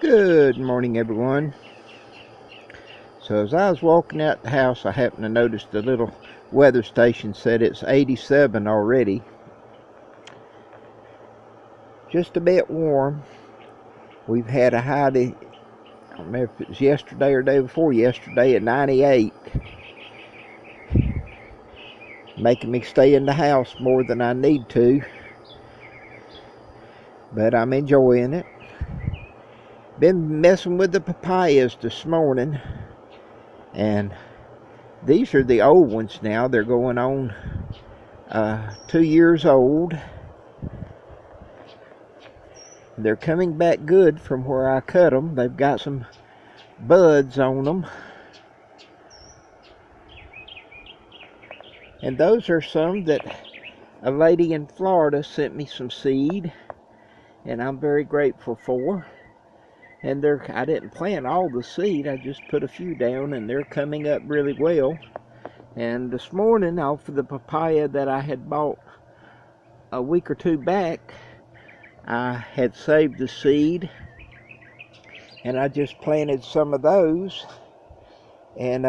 Good morning, everyone. So as I was walking out the house, I happened to notice the little weather station said it's 87 already. Just a bit warm. We've had a high, I don't know if it was yesterday or day before yesterday, at 98. Making me stay in the house more than I need to. But I'm enjoying it. Been messing with the papayas this morning. And these are the old ones now. They're going on 2 years old. They're coming back good from where I cut them. They've got some buds on them. And those are some that a lady in Florida sent me some seed, and I'm very grateful for. And I didn't plant all the seed, I just put a few down, and they're coming up really well. And this morning, off of the papaya that I had bought a week or two back, I had saved the seed, and I just planted some of those. And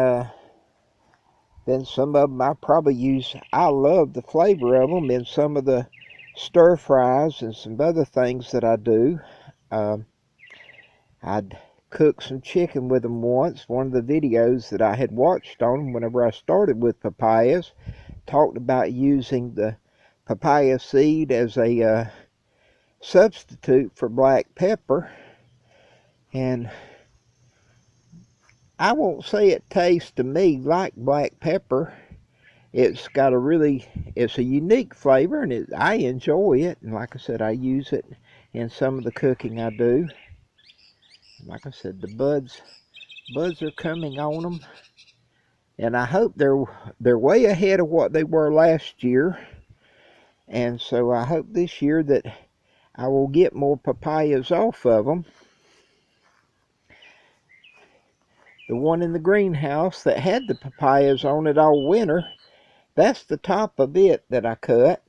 then some of them I probably use. I love the flavor of them in some of the stir fries and some other things that I do. I'd cooked some chicken with them once. One of the videos that I had watched on them whenever I started with papayas talked about using the papaya seed as a substitute for black pepper. And I won't say it tastes to me like black pepper. It's got it's a unique flavor, and I enjoy it. And like I said, I use it in some of the cooking I do. Like I said, the buds are coming on them, and I hope they're way ahead of what they were last year. And so I hope this year that I will get more papayas off of them. The one in the greenhouse that had the papayas on it all winter, that's the top of it that I cut.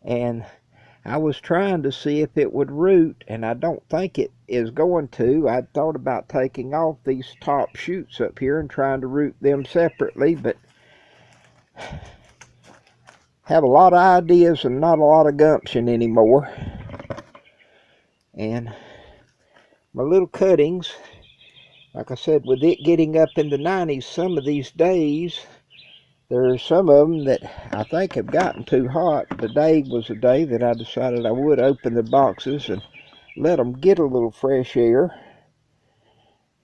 And I was trying to see if it would root, and I don't think it is going to. I thought about taking off these top shoots up here and trying to root them separately, but have a lot of ideas and not a lot of gumption anymore. And my little cuttings, like I said, with it getting up in the 90s some of these days, there are some of them that I think have gotten too hot. Today was a day that I decided I would open the boxes and let them get a little fresh air.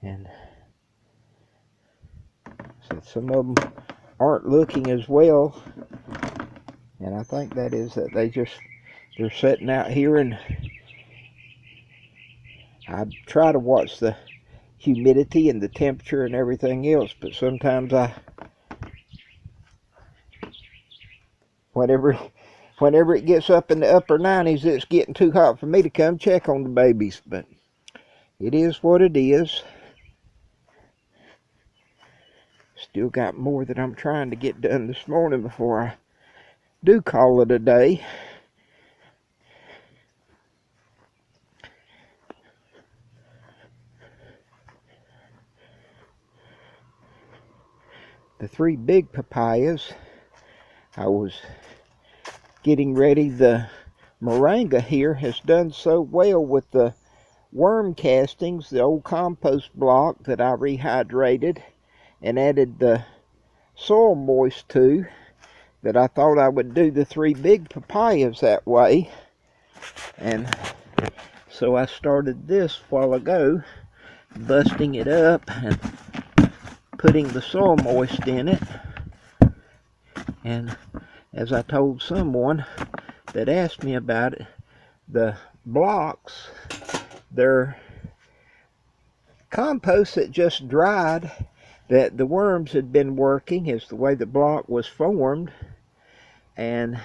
And so some of them aren't looking as well. And I think that is that they're sitting out here, and I try to watch the humidity and the temperature and everything else, but sometimes whenever it gets up in the upper 90s, it's getting too hot for me to come check on the babies. But it is what it is. Still got more that I'm trying to get done this morning before I do call it a day. The 3 big papayas, I was getting ready. The moringa here has done so well with the worm castings, the old compost block that I rehydrated and added the soil moist to, that I thought I would do the 3 big papayas that way. And so I started this a while ago, busting it up and putting the soil moist in it. And as I told someone that asked me about it, the blocks, they're compost that just dried, that the worms had been working, is the way the block was formed. And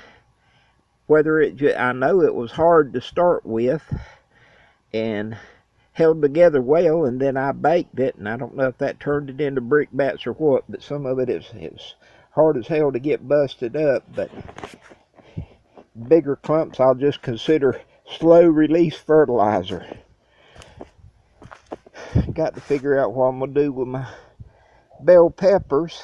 I know it was hard to start with and held together well, and then I baked it, and I don't know if that turned it into brick bats or what, but some of it is hard as hell to get busted up. But bigger clumps I'll just consider slow release fertilizer. got to figure out what I'm going to do with my bell peppers.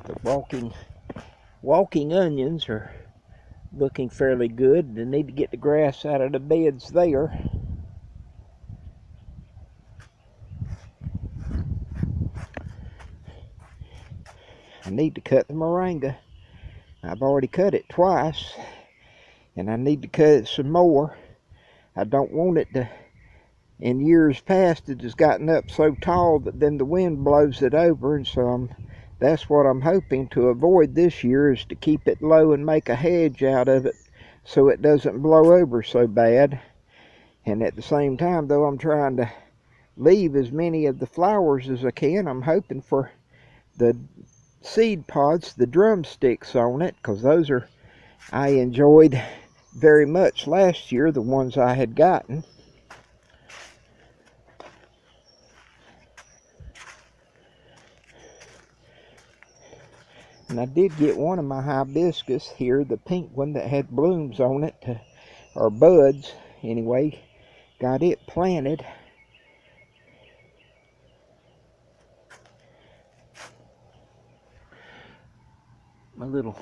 The walking onions are looking fairly good. They need to get the grass out of the beds there. I need to cut the moringa. I've already cut it twice, and I need to cut it some more. I don't want it to, in years past, it has gotten up so tall that then the wind blows it over, and so that's what I'm hoping to avoid this year, is to keep it low and make a hedge out of it so it doesn't blow over so bad. And at the same time, though, I'm trying to leave as many of the flowers as I can. I'm hoping for the seed pods, the drumsticks on it, because those I enjoyed very much last year, the ones I had gotten. And I did get one of my hibiscus here, the pink one that had blooms on it, or buds anyway. Got it planted. My little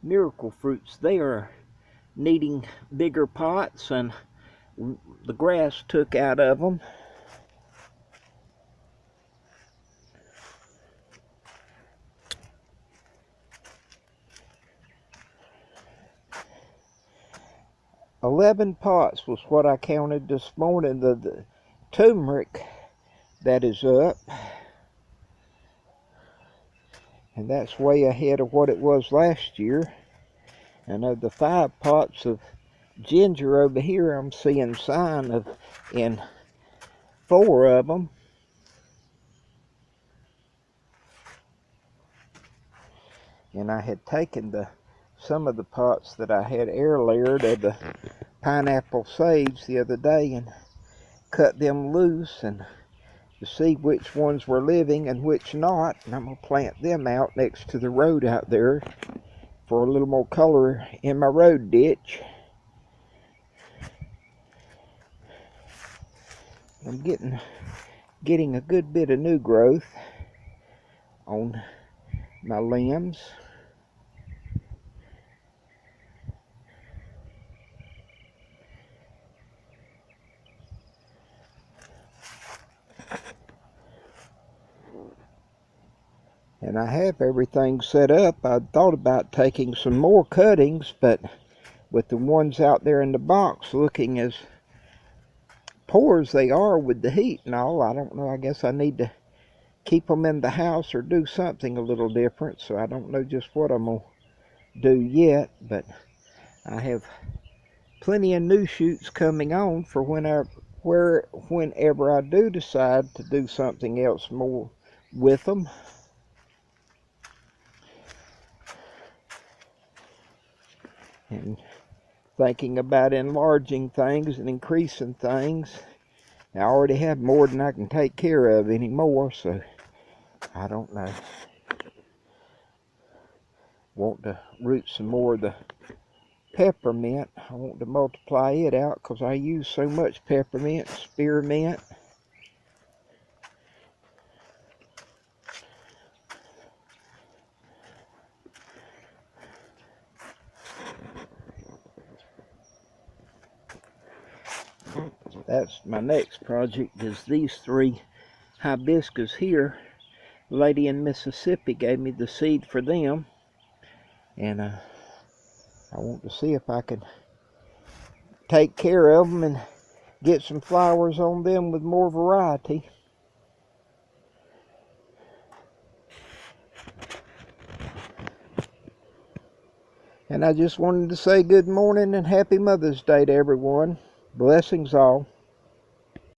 miracle fruits, they are needing bigger pots, and the grass took out of them. $11 pots was what I counted this morning. The turmeric that is up, and that's way ahead of what it was last year. And of the 5 pots of ginger over here, I'm seeing sign of in 4 of them. And I had taken some of the pots that I had air layered of the pineapple sage the other day and cut them loose, and to see which ones were living and which not. And I'm going to plant them out next to the road out there for a little more color in my road ditch. I'm getting a good bit of new growth on my limbs. And I have everything set up. I thought about taking some more cuttings, but with the ones out there in the box looking as poor as they are with the heat and all, I don't know. I guess I need to keep them in the house or do something a little different. So I don't know just what I'm going to do yet, but I have plenty of new shoots coming on for whenever I do decide to do something else more with them. And thinking about enlarging things and increasing things. I already have more than I can take care of anymore, so I don't know. Want to root some more of the peppermint. I want to multiply it out because I use so much peppermint, spearmint. That's my next project, is these 3 hibiscus here. The lady in Mississippi gave me the seed for them, and I want to see if I can take care of them and get some flowers on them with more variety. And I just wanted to say good morning and happy Mother's Day to everyone. Blessings all.